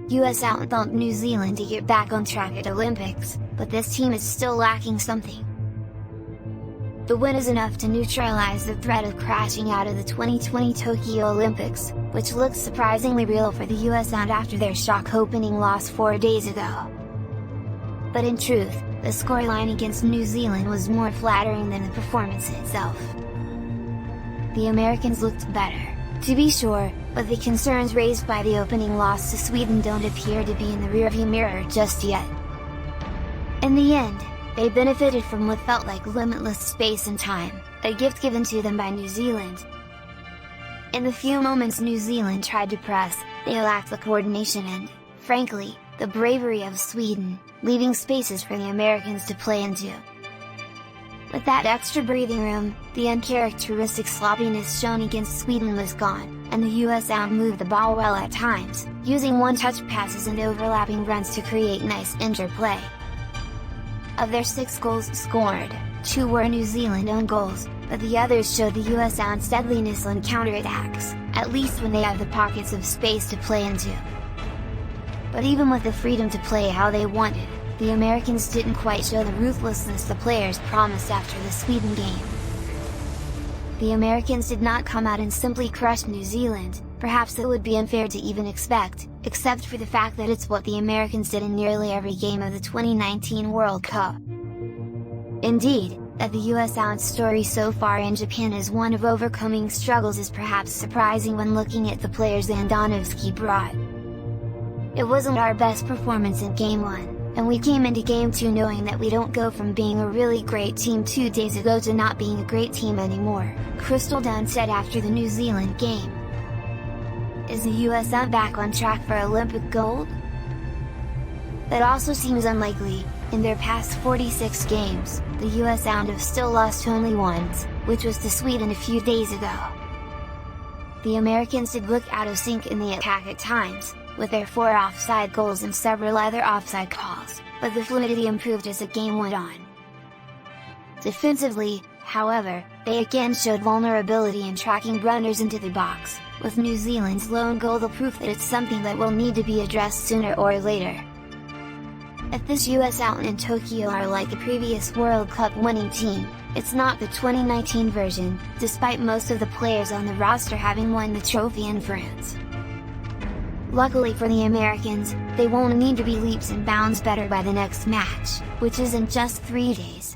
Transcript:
US out-thumped New Zealand to get back on track at Olympics, but this team is still lacking something. The win is enough to neutralize the threat of crashing out of the 2020 Tokyo Olympics, which looks surprisingly real for the US after their shock opening loss 4 days ago. But in truth, the scoreline against New Zealand was more flattering than the performance itself. The Americans looked better, to be sure, but the concerns raised by the opening loss to Sweden don't appear to be in the rearview mirror just yet. In the end, they benefited from what felt like limitless space and time, a gift given to them by New Zealand. In the few moments New Zealand tried to press, they lacked the coordination and, frankly, the bravery of Sweden, leaving spaces for the Americans to play into. With that extra breathing room, the uncharacteristic sloppiness shown against Sweden was gone, and the US moved the ball well at times, using one-touch passes and overlapping runs to create nice interplay. Of their 6 goals scored, 2 were New Zealand own goals, but the others showed the US steadiness on counterattacks, at least when they have the pockets of space to play into. But even with the freedom to play how they wanted, the Americans didn't quite show the ruthlessness the players promised after the Sweden game. The Americans did not come out and simply crush New Zealand, perhaps it would be unfair to even expect, except for the fact that it's what the Americans did in nearly every game of the 2019 World Cup. Indeed, that the US story so far in Japan is one of overcoming struggles is perhaps surprising when looking at the players Andonovski brought. It wasn't our best performance in Game 1, and we came into Game 2 knowing that we don't go from being a really great team 2 days ago to not being a great team anymore, Crystal Dunn said after the New Zealand game. Is the US back on track for Olympic gold? That also seems unlikely. In their past 46 games, the US have still lost only once, which was to Sweden a few days ago. The Americans did look out of sync in the attack at times, with their 4 offside goals and several other offside calls, but the fluidity improved as the game went on. Defensively, however, they again showed vulnerability in tracking runners into the box, with New Zealand's lone goal the proof that it's something that will need to be addressed sooner or later. If this US in Tokyo are like the previous World Cup winning team, it's not the 2019 version, despite most of the players on the roster having won the trophy in France. Luckily for the Americans, they won't need to be leaps and bounds better by the next match, which is in just 3 days.